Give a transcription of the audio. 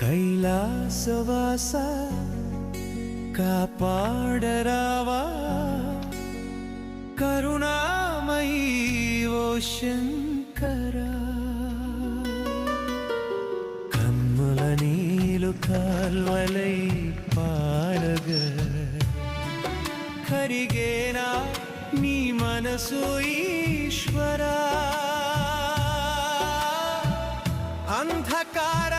कैलासवासा कापाडरावा करुणामयी वो शंकरा कम्मुल नीलु काल्वलै पारग करिगेना नी मनसु ईश्वरा अंधकार